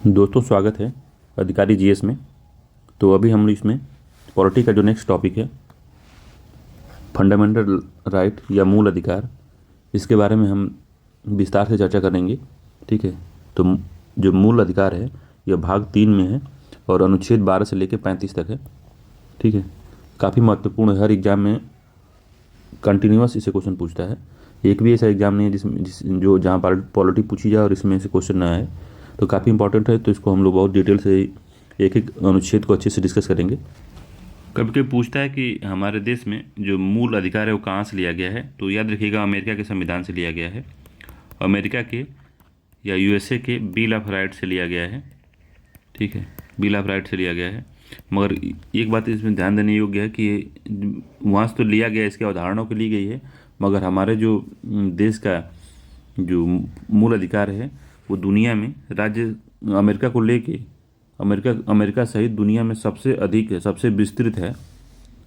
दोस्तों स्वागत है अधिकारी जीएस में। तो अभी हम इसमें पॉलिटी का जो नेक्स्ट टॉपिक है फंडामेंटल राइट या मूल अधिकार, इसके बारे में हम विस्तार से चर्चा करेंगे। ठीक है, तो जो मूल अधिकार है यह भाग 3 में है और अनुच्छेद 12 से लेकर 35 तक है। ठीक है, काफ़ी महत्वपूर्ण है। हर एग्जाम में कंटिन्यूअस इसे क्वेश्चन पूछता है। एक भी ऐसा एग्जाम नहीं है जो जहाँ पॉलिटी पूछी जाए और इसमें से क्वेश्चन ना आए। तो काफ़ी इंपॉर्टेंट है, तो इसको हम लोग बहुत डिटेल से एक एक अनुच्छेद को अच्छे से डिस्कस करेंगे। कभी कभी पूछता है कि हमारे देश में जो मूल अधिकार है वो कहाँ से लिया गया है, तो याद रखिएगा अमेरिका के संविधान से लिया गया है। अमेरिका के या यूएसए के बिल ऑफ राइट से लिया गया है। ठीक है, बिल ऑफ राइट से लिया गया है। मगर एक बात इसमें ध्यान देने योग्य है कि वहाँ से तो लिया गया, इसके अवधारणाओं के ली गई है, मगर हमारे जो देश का जो मूल अधिकार है वो दुनिया में राज्य अमेरिका को लेके अमेरिका सहित दुनिया में सबसे अधिक है, सबसे विस्तृत है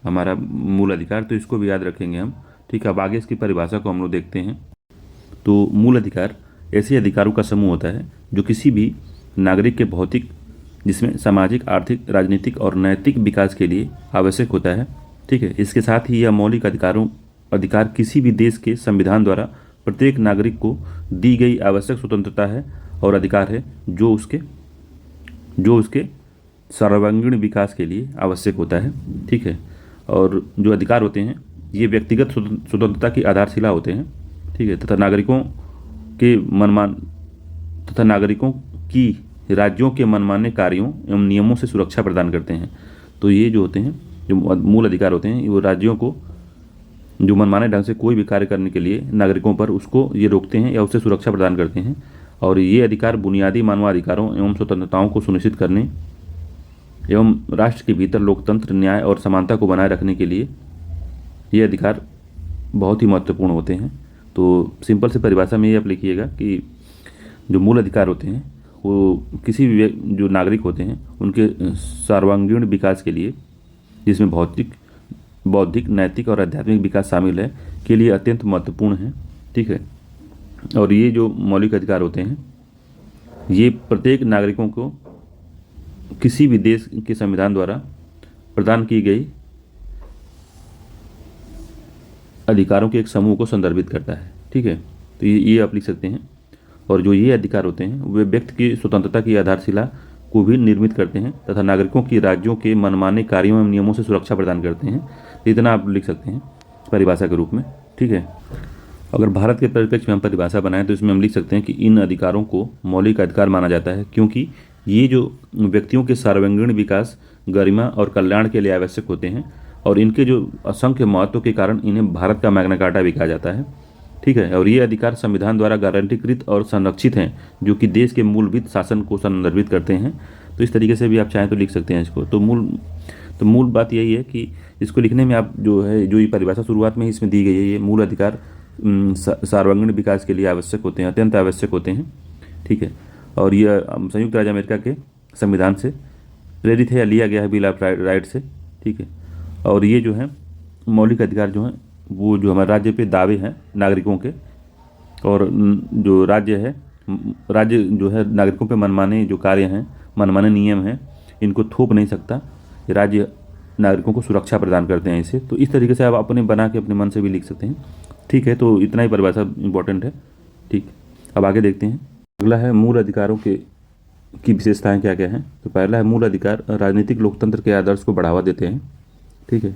हमारा मूल अधिकार। तो इसको भी याद रखेंगे हम। ठीक है, अब आगे इसकी परिभाषा को हम लोग देखते हैं। तो मूल अधिकार ऐसे अधिकारों का समूह होता है जो किसी भी नागरिक के भौतिक, जिसमें सामाजिक, आर्थिक, राजनीतिक और नैतिक विकास के लिए आवश्यक होता है। ठीक है, इसके साथ ही यह मौलिक अधिकार किसी भी देश के संविधान द्वारा प्रत्येक नागरिक को दी गई आवश्यक स्वतंत्रता है और अधिकार है जो उसके सर्वांगीण विकास के लिए आवश्यक होता है। ठीक है, और जो अधिकार होते हैं ये व्यक्तिगत स्वतंत्रता की आधारशिला होते हैं। ठीक है, तथा नागरिकों की राज्यों के मनमाने कार्यों एवं नियमों से सुरक्षा प्रदान करते हैं। तो ये जो होते हैं, जो मूल अधिकार होते हैं, वो राज्यों को जो मनमाने ढंग से कोई भी कार्य करने के लिए नागरिकों पर उसको ये रोकते हैं या उससे सुरक्षा प्रदान करते हैं। और ये अधिकार बुनियादी मानवाधिकारों एवं स्वतंत्रताओं को सुनिश्चित करने एवं राष्ट्र के भीतर लोकतंत्र, न्याय और समानता को बनाए रखने के लिए ये अधिकार बहुत ही महत्वपूर्ण होते हैं। तो सिंपल से परिभाषा में ये आप लिखिएगा कि जो मूल अधिकार होते हैं वो किसी भी जो नागरिक होते हैं उनके सर्वांगीण विकास के लिए, जिसमें भौतिक, बौद्धिक, नैतिक और आध्यात्मिक विकास शामिल है, के लिए अत्यंत महत्वपूर्ण है। ठीक है, और ये जो मौलिक अधिकार होते हैं ये प्रत्येक नागरिकों को किसी भी देश के संविधान द्वारा प्रदान की गई अधिकारों के एक समूह को संदर्भित करता है। ठीक है, तो ये आप लिख सकते हैं। और जो ये अधिकार होते हैं वे व्यक्ति की स्वतंत्रता की आधारशिला को भी निर्मित करते हैं तथा नागरिकों की राज्यों के मनमाने कार्यों एवं नियमों से सुरक्षा प्रदान करते हैं। तो इतना आप लिख सकते हैं परिभाषा के रूप में। ठीक है, अगर भारत के परिप्रेक्ष्य में हम परिभाषा बनाएं तो इसमें हम लिख सकते हैं कि इन अधिकारों को मौलिक अधिकार माना जाता है क्योंकि ये जो व्यक्तियों के सर्वांगीण विकास, गरिमा और कल्याण के लिए आवश्यक होते हैं और इनके जो असंख्य महत्व के कारण इन्हें भारत का मैग्ना कार्टा भी कहा जाता है। ठीक है, और ये अधिकार संविधान द्वारा गारंटीकृत और संरक्षित हैं जो कि देश के मूलभूत शासन को संदर्भित करते हैं। तो इस तरीके से भी आप चाहें तो लिख सकते हैं इसको। तो मूल बात यही है कि इसको लिखने में आप जो ये परिभाषा शुरुआत में ही इसमें दी गई है, ये मूल अधिकार सर्वांगीण विकास के लिए आवश्यक होते हैं, अत्यंत आवश्यक होते हैं। ठीक है, और यह संयुक्त राज्य अमेरिका के संविधान से प्रेरित है या लिया गया है, बिल ऑफ राइट से। ठीक है, और ये जो है मौलिक अधिकार जो हैं वो जो हमारे राज्य पे दावे हैं नागरिकों के, और जो राज्य जो है नागरिकों पे मनमाने जो कार्य हैं, मनमाने नियम हैं, इनको थोप नहीं सकता। राज्य नागरिकों को सुरक्षा प्रदान करते हैं इसे। तो इस तरीके से आप अपने बना के अपने मन से भी लिख सकते हैं। ठीक है, तो इतना ही परिभाषा इंपॉर्टेंट है। ठीक, अब आगे देखते हैं। अगला है मूल अधिकारों की विशेषताएं क्या क्या हैं। तो पहला है मूल अधिकार राजनीतिक लोकतंत्र के आदर्श को बढ़ावा देते हैं। ठीक है,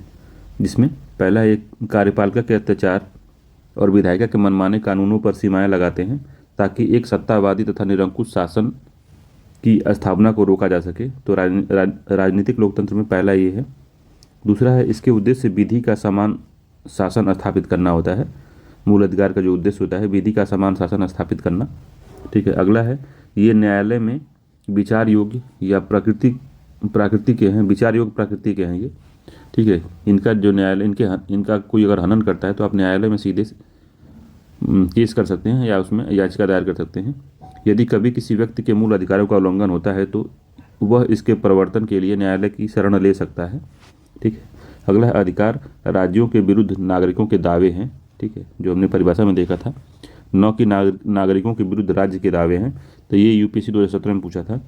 जिसमें पहला एक कार्यपालिका के अत्याचार और विधायिका के मनमाने कानूनों पर सीमाएं लगाते हैं ताकि एक सत्तावादी तथा निरंकुश शासन की स्थापना को रोका जा सके। तो राजनीतिक लोकतंत्र में पहला ये है। दूसरा है इसके उद्देश्य विधि का समान शासन स्थापित करना होता है। मूल अधिकार का जो उद्देश्य होता है विधि का समान शासन स्थापित करना। ठीक है, अगला है ये न्यायालय में विचार योग्य या प्रकृति के हैं, विचार योग्य प्रकृति के हैं ये। ठीक है, इनका जो न्यायालय इनका कोई अगर हनन करता है तो आप न्यायालय में सीधे केस कर सकते हैं या उसमें याचिका दायर कर सकते हैं। यदि कभी किसी व्यक्ति के मूल अधिकारों का उल्लंघन होता है तो वह इसके प्रवर्तन के लिए न्यायालय की शरण ले सकता है। ठीक है, अगला है अधिकार राज्यों के विरुद्ध नागरिकों के दावे हैं। ठीक है, जो हमने परिभाषा में देखा था, न कि नागरिकों के विरुद्ध राज्य के दावे हैं। तो ये यूपीएससी 2017 में पूछा था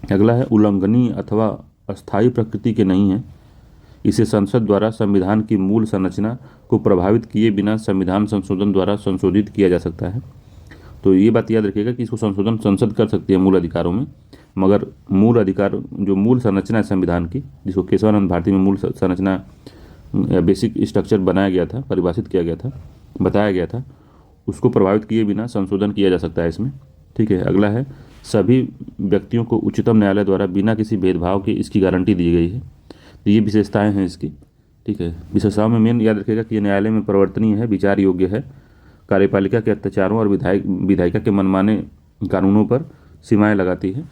अगला है उल्लंघनीय अथवा अस्थायी प्रकृति के नहीं है। इसे संसद द्वारा संविधान की मूल संरचना को प्रभावित किए बिना संविधान संशोधन द्वारा संशोधित किया जा सकता है। तो ये बात याद रखिएगा कि इसको संशोधन संसद कर सकती है मूल अधिकारों में, मगर मूल अधिकार जो मूल संरचना है संविधान की, जिसको केशवानंद भारती में मूल संरचना बेसिक स्ट्रक्चर बनाया गया था, परिभाषित किया गया था, बताया गया था, उसको प्रभावित किए बिना संशोधन किया जा सकता है इसमें। ठीक है। अगला है सभी व्यक्तियों को उच्चतम न्यायालय द्वारा बिना किसी भेदभाव के इसकी गारंटी दी गई है। तो ये विशेषताएं हैं इसकी। ठीक है। विशेषताओं में मेन याद रखिएगा कि ये न्यायालय में परिवर्तनीय है, विचार योग्य है, कार्यपालिका के अत्याचारों और विधायिका के मनमाने कानूनों पर सीमाएं लगाती है।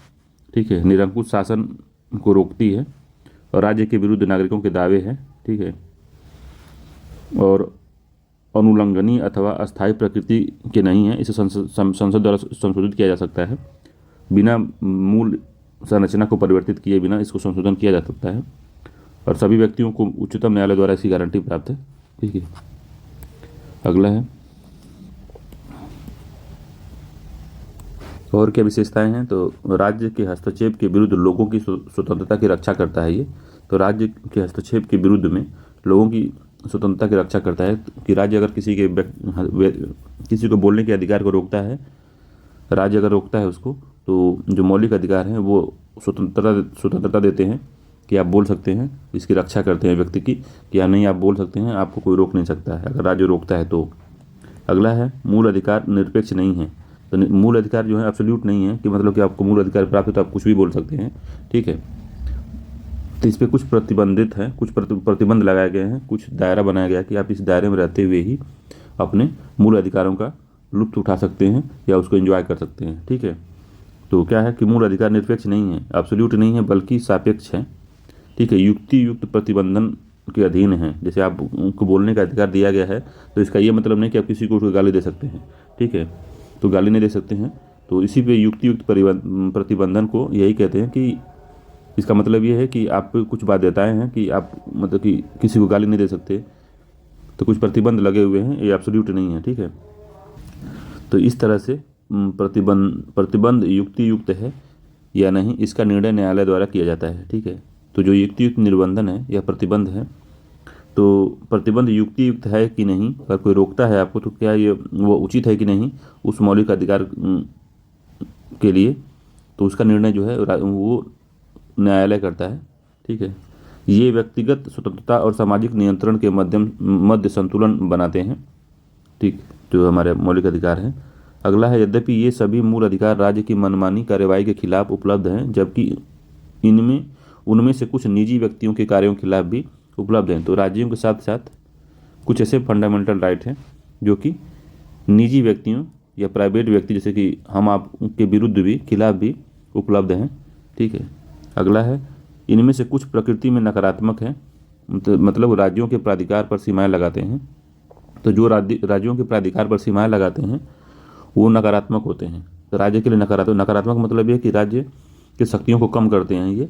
ठीक है। निरंकुश शासन को रोकती है और राज्य के विरुद्ध नागरिकों के दावे हैं। ठीक है। और अनुल्लंघनीय अथवा अस्थायी प्रकृति के नहीं है। इसे संसद द्वारा संशोधित किया जा सकता है, बिना मूल संरचना को परिवर्तित किए बिना इसको संशोधन किया जा सकता है, और सभी व्यक्तियों को उच्चतम न्यायालय द्वारा इसकी गारंटी प्राप्त है। ठीक है। अगला है और क्या विशेषताएं हैं। तो राज्य के हस्तक्षेप के विरुद्ध लोगों की स्वतंत्रता की रक्षा करता है ये। तो राज्य के हस्तक्षेप के विरुद्ध में लोगों की स्वतंत्रता की रक्षा करता है कि राज्य अगर किसी को बोलने के अधिकार को रोकता है, राज्य अगर रोकता है उसको, तो जो मौलिक अधिकार हैं वो स्वतंत्रता देते हैं कि आप बोल सकते हैं, इसकी रक्षा करते हैं व्यक्ति की कि या नहीं आप बोल सकते हैं, आपको कोई रोक नहीं सकता है अगर राज्य रोकता है तो। अगला है मूल अधिकार निरपेक्ष नहीं है। तो मूल अधिकार जो है एब्सोल्यूट नहीं है कि मतलब कि आपको मूल अधिकार प्राप्त है तो आप कुछ भी बोल सकते हैं। ठीक है। तो इस पर कुछ प्रतिबंधित हैं, कुछ प्रतिबंध लगाए गए हैं, कुछ दायरा बनाया गया कि आप इस दायरे में रहते हुए ही अपने मूल अधिकारों का लुत्फ उठा सकते हैं या उसको एंजॉय कर सकते हैं। ठीक है। तो क्या है कि मूल अधिकार निरपेक्ष नहीं है, एब्सोल्यूट नहीं है, बल्कि सापेक्ष है। ठीक है। युक्ति युक्त प्रतिबंधन के अधीन है। जैसे आपको बोलने का अधिकार दिया गया है तो इसका ये मतलब नहीं कि आप किसी को गाली दे सकते हैं। ठीक है। तो गाली नहीं दे सकते हैं, तो इसी पे युक्ति युक्त प्रतिबंधन को यही कहते हैं कि इसका मतलब ये है कि आप कुछ बाध्यताएं हैं कि आप मतलब कि किसी को गाली नहीं दे सकते, तो कुछ प्रतिबंध लगे हुए हैं, ये एब्सोल्यूट नहीं है। ठीक है। तो इस तरह से प्रतिबंध युक्ति युक्त है या नहीं, इसका निर्णय न्यायालय द्वारा किया जाता है। ठीक है। तो जो युक्ति युक्त निर्बंधन है या प्रतिबंध है, तो प्रतिबंध युक्ति युक्त है कि नहीं, अगर कोई रोकता है आपको तो क्या ये वो उचित है कि नहीं उस मौलिक अधिकार के लिए, तो उसका निर्णय जो है वो न्यायालय करता है। ठीक है। ये व्यक्तिगत स्वतंत्रता और सामाजिक नियंत्रण के मध्य संतुलन बनाते हैं। ठीक, जो हमारे मौलिक अधिकार हैं। अगला है यद्यपि ये सभी मूल अधिकार राज्य की मनमानी कार्यवाही के खिलाफ उपलब्ध हैं, जबकि उनमें से कुछ निजी व्यक्तियों के कार्यों के खिलाफ भी उपलब्ध हैं। तो राज्यों के साथ साथ कुछ ऐसे फंडामेंटल राइट हैं जो कि निजी व्यक्तियों या प्राइवेट व्यक्ति जैसे कि हम आप के विरुद्ध भी खिलाफ भी उपलब्ध हैं। ठीक है। अगला है इनमें से कुछ प्रकृति में नकारात्मक हैं, मतलब राज्यों के प्राधिकार पर सीमाएं लगाते हैं। तो जो राज्यों के प्राधिकार पर सीमाएं लगाते हैं वो नकारात्मक होते हैं। तो राज्य के लिए नकारात्मक मतलब ये कि राज्य की शक्तियों को कम करते हैं ये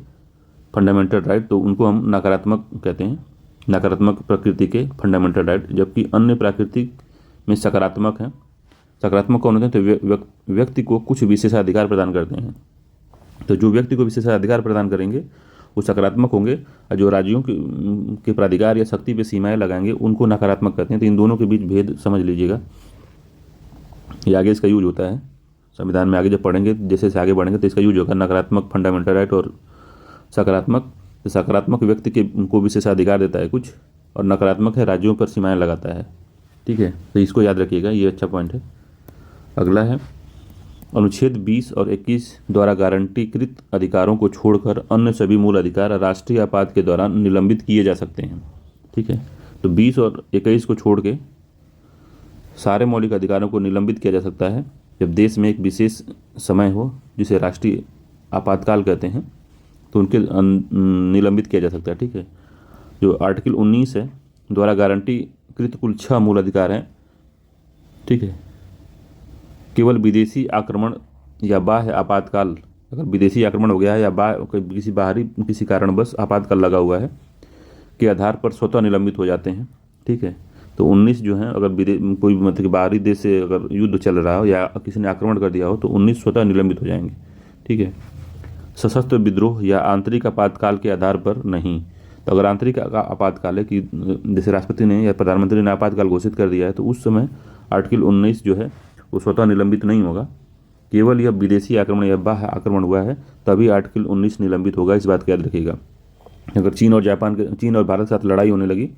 फंडामेंटल राइट, तो उनको हम नकारात्मक कहते हैं, नकारात्मक प्रकृति के फंडामेंटल राइट। जबकि अन्य प्राकृतिक में सकारात्मक हैं। सकारात्मक कौन होते हैं? तो व्यक्ति को कुछ विशेषाधिकार प्रदान करते हैं। तो जो व्यक्ति को विशेषाधिकार प्रदान करेंगे वो सकारात्मक होंगे, और जो राज्यों के प्राधिकार या शक्ति पे सीमाएं लगाएंगे उनको नकारात्मक कहते हैं। तो इन दोनों के बीच भेद समझ लीजिएगा, ये आगे इसका यूज होता है संविधान में। आगे जब पढ़ेंगे जैसे से आगे बढ़ेंगे तो इसका यूज होगा, नकारात्मक फंडामेंटल राइट और सकारात्मक। तो सकारात्मक व्यक्ति को विशेषाधिकार देता है कुछ, और नकारात्मक है राज्यों पर सीमाएं लगाता है। ठीक है। तो इसको याद रखिएगा, ये अच्छा पॉइंट है। अगला है अनुच्छेद 20 और 21 द्वारा गारंटीकृत अधिकारों को छोड़कर अन्य सभी मूल अधिकार राष्ट्रीय आपात के दौरान निलंबित किए जा सकते हैं। ठीक है। तो 20 और 21 को छोड़ के सारे मौलिक अधिकारों को निलंबित किया जा सकता है जब देश में एक विशेष समय हो जिसे राष्ट्रीय आपातकाल कहते हैं, तो उनके निलंबित किया जा सकता है। ठीक है। जो आर्टिकल 19 है द्वारा गारंटीकृत कुल 6 मूल अधिकार हैं। ठीक है। केवल विदेशी आक्रमण या बाह्य आपातकाल, अगर विदेशी आक्रमण हो गया है या किसी बाहरी किसी कारणवश आपातकाल लगा हुआ है के आधार पर स्वतः निलंबित हो जाते हैं। ठीक है। तो 19 जो है अगर कोई मतलब कि बाहरी देश से अगर युद्ध चल रहा हो या किसी ने आक्रमण कर दिया हो तो 19 स्वतः निलंबित हो जाएंगे। ठीक है। सशस्त्र विद्रोह या आंतरिक आपातकाल के आधार पर नहीं। तो अगर आंतरिक आपातकाल है कि जैसे राष्ट्रपति ने या प्रधानमंत्री ने आपातकाल घोषित कर दिया है, तो उस समय आर्टिकल 19 जो है वो स्वतः निलंबित नहीं होगा। केवल यह विदेशी आक्रमण या बाह्य आक्रमण हुआ है तभी आर्टिकल 19 निलंबित होगा। इस बात का याद रखिएगा। अगर चीन और भारत के साथ लड़ाई होने लगी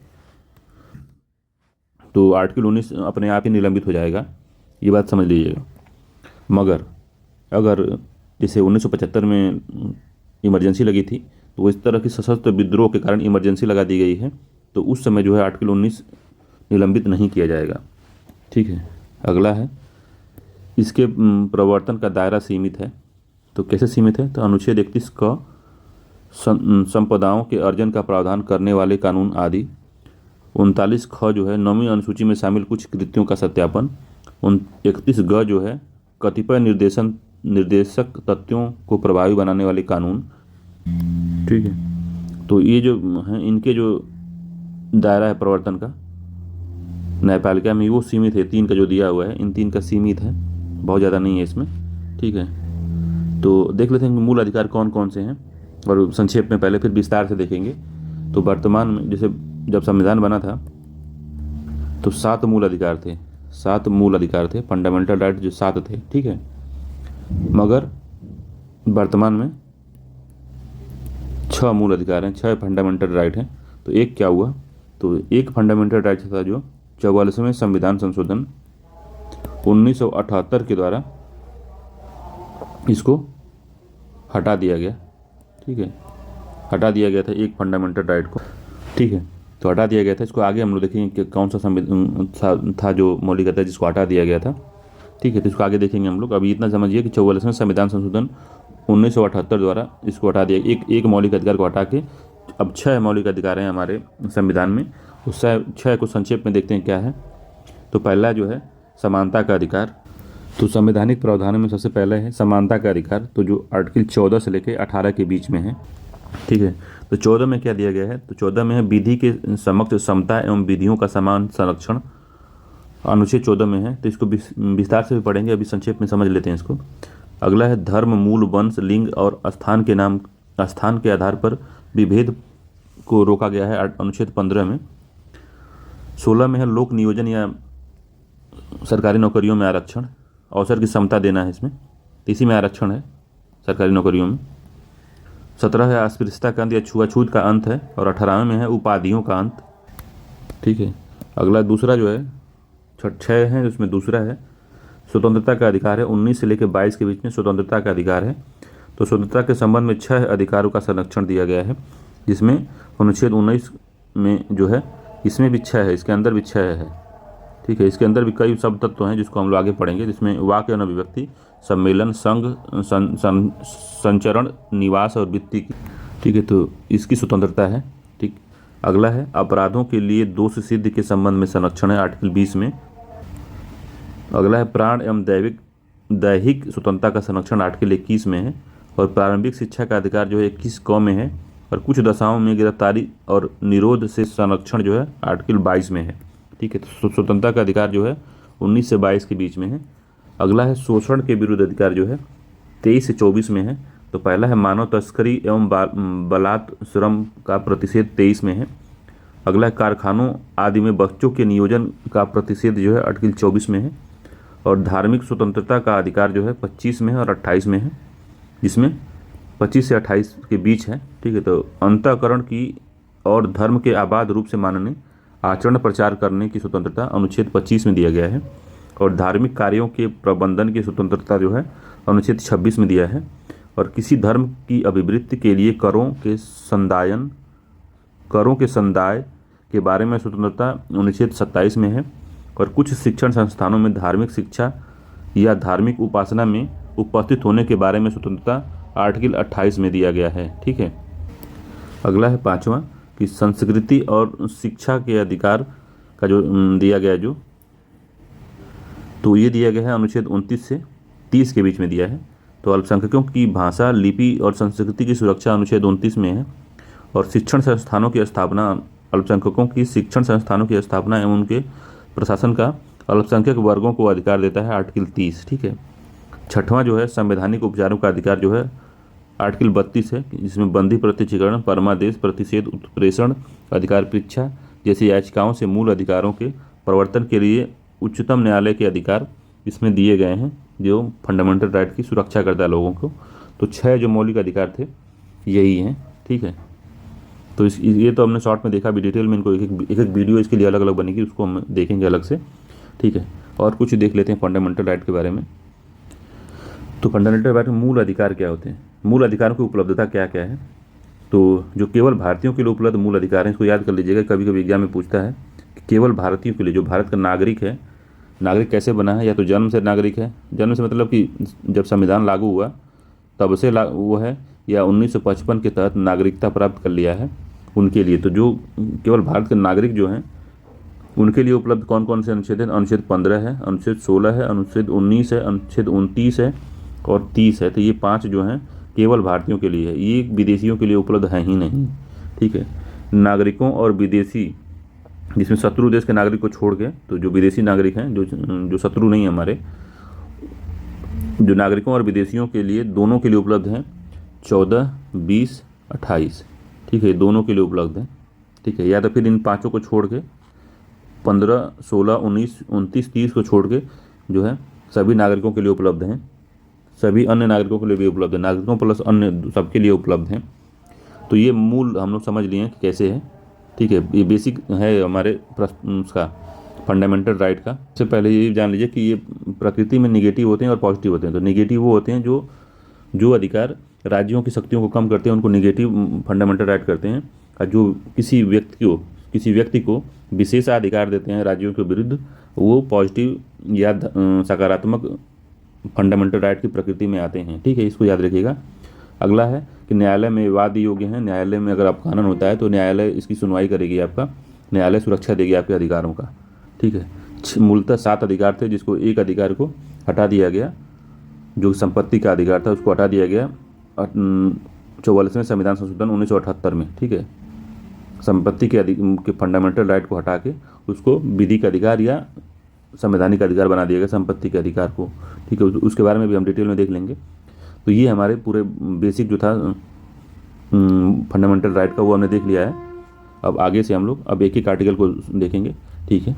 तो आर्टिकल 19 अपने आप ही निलंबित हो जाएगा, ये बात समझ लीजिएगा। मगर अगर जैसे 1975 में इमरजेंसी लगी थी, तो इस तरह की सशस्त्र विद्रोह के कारण इमरजेंसी लगा दी गई है, तो उस समय जो है आर्टिकल 19 निलंबित नहीं किया जाएगा। ठीक है, अगला है इसके प्रवर्तन का दायरा सीमित है। तो कैसे सीमित है? तो अनुच्छेद 31 क संपदाओं के अर्जन का प्रावधान करने वाले कानून आदि। 39 ख जो है 9वीं अनुसूची में शामिल कुछ कृत्यों का सत्यापन। 31 ग जो है कतिपय निर्देशक तथ्यों को प्रभावी बनाने वाले कानून। ठीक है, तो ये जो हैं इनके जो दायरा है प्रवर्तन का न्यायपालिका में वो सीमित है। 3 का जो दिया हुआ है, इन 3 का सीमित है, बहुत ज़्यादा नहीं है इसमें। ठीक है, तो देख लेते हैं कि मूल अधिकार कौन कौन से हैं और संक्षेप में पहले फिर विस्तार से देखेंगे। तो वर्तमान में जैसे जब संविधान बना था तो 7 मूल अधिकार थे, 7 मूल अधिकार थे, फंडामेंटल राइट जो 7 थे। ठीक है, मगर वर्तमान में 6 मूल अधिकार हैं, 6 फंडामेंटल राइट हैं। तो एक क्या हुआ? तो एक फंडामेंटल राइट था जो 44वें संविधान संशोधन 1978 के द्वारा इसको हटा दिया गया। ठीक है, हटा दिया गया था एक फंडामेंटल राइट को। ठीक है, तो हटा दिया गया था। इसको आगे हम लोग देखेंगे कि कौन सा संविधान था जो मौलिक अधिकार जिसको हटा दिया गया था। ठीक है, तो इसको आगे देखेंगे हम लोग। अभी इतना समझिए कि 44वें संविधान संशोधन 1978 द्वारा इसको हटा दिया, एक मौलिक अधिकार को हटा के अब 6 मौलिक अधिकार हैं हमारे संविधान में। उस 6 को संक्षेप में देखते हैं क्या है। तो पहला जो है समानता का अधिकार। तो संवैधानिक प्रावधानों में सबसे पहले है समानता का अधिकार, तो जो आर्टिकल 14 से लेकर 18 के बीच में है। ठीक है, तो 14 में क्या दिया गया है? तो 14 में है विधि के समक्ष समता एवं विधियों का समान संरक्षण, अनुच्छेद 14 में है। तो इसको विस्तार से भी पढ़ेंगे, अभी संक्षेप में समझ लेते हैं इसको। अगला है धर्म, मूल, वंश, लिंग और स्थान के आधार पर विभेद को रोका गया है, अनुच्छेद 15 में। 16 में है लोक नियोजन या सरकारी नौकरियों में आरक्षण, अवसर की समता देना है इसमें, इसी में आरक्षण है सरकारी नौकरियों में। 17 है अस्पृश्यता का अंत या छुआछूत का अंत है, और 18वें में है उपाधियों का अंत। ठीक है, अगला दूसरा जो है 6 है, उसमें दूसरा है स्वतंत्रता का अधिकार है। 19 से लेकर 22 के बीच में स्वतंत्रता का अधिकार है। तो स्वतंत्रता के संबंध में 6 अधिकारों का संरक्षण दिया गया है, जिसमें अनुच्छेद 19 में जो है इसमें भी 6 है, इसके अंदर भी 6 है। ठीक है, इसके अंदर भी कई सब तत्व हैं जिसको हम लोग आगे पढ़ेंगे, जिसमें वाक्य एवं अभिव्यक्ति, सम्मेलन, संघ, संचरण, निवास और वृत्ति की। ठीक है, तो इसकी स्वतंत्रता है। ठीक, अगला है अपराधों के लिए दोष सिद्ध के संबंध में संरक्षण है, आर्टिकल 20 में। अगला है प्राण एवं दैहिक स्वतंत्रता का संरक्षण, आर्टिकल 21 में है। और प्रारंभिक शिक्षा का अधिकार जो है 21 क में है। और कुछ दशाओं में गिरफ्तारी और निरोध से संरक्षण जो है आर्टिकल 22 में है। ठीक है, तो स्वतंत्रता का अधिकार जो है 19 से 22 के बीच में है। अगला है शोषण के विरुद्ध अधिकार जो है 23 से 24 में है। तो पहला है मानव तस्करी एवं बलात् श्रम का प्रतिषेध 23 में है। अगला है कारखानों आदि में बच्चों के नियोजन का प्रतिषेध जो है आर्टिकल 24 में है। और धार्मिक स्वतंत्रता का अधिकार जो है 25 में है और 28 में है, जिसमें 25 से 28 के बीच है। ठीक है, तो अंतःकरण की और धर्म के आबाद रूप से मानने, आचरण प्रचार करने की स्वतंत्रता अनुच्छेद 25 में दिया गया है। और धार्मिक कार्यों के प्रबंधन की स्वतंत्रता जो है अनुच्छेद 26 में दिया है। और किसी धर्म की अभिवृद्धि के लिए करों के संदाय के बारे में स्वतंत्रता अनुच्छेद 27 में है। और कुछ शिक्षण संस्थानों में धार्मिक शिक्षा या धार्मिक उपासना में उपस्थित होने के बारे में स्वतंत्रता आर्टिकल 28 में दिया गया है। ठीक है, अगला है 5वां कि संस्कृति और शिक्षा के अधिकार का जो दिया गया जो, तो ये दिया गया है अनुच्छेद 29 से 30 के बीच में दिया है। तो अल्पसंख्यकों की भाषा, लिपि और संस्कृति की सुरक्षा अनुच्छेद 29 में है। और शिक्षण संस्थानों की स्थापना, अल्पसंख्यकों की शिक्षण संस्थानों की स्थापना एवं उनके प्रशासन का अल्पसंख्यक वर्गों को अधिकार देता है, आर्टिकल 30। ठीक है, 6वां जो है संवैधानिक उपचारों का अधिकार जो है आर्टिकल 32 है जिसमें बंदी प्रत्यक्षीकरण, परमादेश, प्रतिषेध, उत्प्रेषण, अधिकार परीक्षा जैसी याचिकाओं से मूल अधिकारों के प्रवर्तन के लिए उच्चतम न्यायालय के अधिकार इसमें दिए गए हैं, जो फंडामेंटल राइट की सुरक्षा करता है लोगों को। तो 6 जो मौलिक अधिकार थे यही हैं, ठीक है। तो ये तो हमने शॉर्ट में देखा, अभी डिटेल में इनको एक एक वीडियो इसके लिए अलग अलग बनेगी, उसको हम देखेंगे अलग से, ठीक है। और कुछ देख लेते हैं फंडामेंटल राइट के बारे में। तो फंडामेंटल राइट में मूल अधिकार क्या होते हैं, मूल अधिकारों की उपलब्धता क्या क्या है। तो जो केवल भारतीयों के लिए उपलब्ध मूल अधिकार हैं, इसको याद कर लीजिएगा, कभी कभी एग्जाम में पूछता है कि केवल भारतीयों के लिए, जो भारत का नागरिक है, नागरिक कैसे बना है, या तो जन्म से नागरिक है, जन्म से मतलब कि जब संविधान लागू हुआ तब से वो है, या 1955 के तहत नागरिकता प्राप्त कर लिया है, उनके लिए। तो जो केवल भारत के नागरिक जो हैं उनके लिए उपलब्ध कौन कौन से अनुच्छेद हैं, अनुच्छेद 15 है, अनुच्छेद 16 है, अनुच्छेद 19 है, अनुच्छेद 29 है और 30 है। तो ये 5 जो हैं केवल भारतीयों के लिए है, ये विदेशियों के लिए उपलब्ध है ही नहीं, ठीक है। नागरिकों और विदेशी, जिसमें शत्रु देश के नागरिक को छोड़ के, तो जो विदेशी नागरिक हैं, जो शत्रु नहीं है हमारे, जो नागरिकों और विदेशियों के लिए दोनों के लिए उपलब्ध हैं 14, 20, 28, ठीक है, दोनों के लिए उपलब्ध है, ठीक है। या तो फिर इन 5 को छोड़ के 15, 16, 19, 29, 30 को छोड़ के जो है सभी नागरिकों के लिए उपलब्ध हैं, सभी अन्य नागरिकों के लिए भी उपलब्ध है, नागरिकों प्लस अन्य सबके लिए उपलब्ध हैं। तो ये मूल हम लोग समझ लिए हैं कि कैसे है, ठीक है। ये बेसिक है हमारे उसका फंडामेंटल राइट का। इससे पहले ये जान लीजिए कि ये प्रकृति में निगेटिव होते हैं और पॉजिटिव होते हैं। तो निगेटिव वो होते हैं जो अधिकार राज्यों की शक्तियों को कम करते हैं, उनको निगेटिव फंडामेंटल राइट करते हैं। और जो किसी व्यक्ति को विशेषाधिकार देते हैं राज्यों के विरुद्ध, वो पॉजिटिव या सकारात्मक फंडामेंटल राइट की प्रकृति में आते हैं, ठीक है। इसको याद रखिएगा। अगला है कि न्यायालय में विवाद योग्य है। न्यायालय में अगर आप कानून होता है तो न्यायालय इसकी सुनवाई करेगी, आपका न्यायालय सुरक्षा देगी आपके अधिकारों का, ठीक है। मूलतः 7 अधिकार थे, जिसको एक अधिकार को हटा दिया गया, जो संपत्ति का अधिकार था उसको हटा दिया गया 44वें संविधान संशोधन 1978 में, ठीक है। संपत्ति के फंडामेंटल राइट को हटा के उसको विधिक अधिकार या संवैधानिक अधिकार बना दिया गया, संपत्ति के अधिकार को, ठीक है। उसके बारे में भी हम डिटेल में देख लेंगे। तो ये हमारे पूरे बेसिक जो था फंडामेंटल राइट का, वो हमने देख लिया है। अब आगे से हम लोग अब एक एक आर्टिकल को देखेंगे, ठीक है।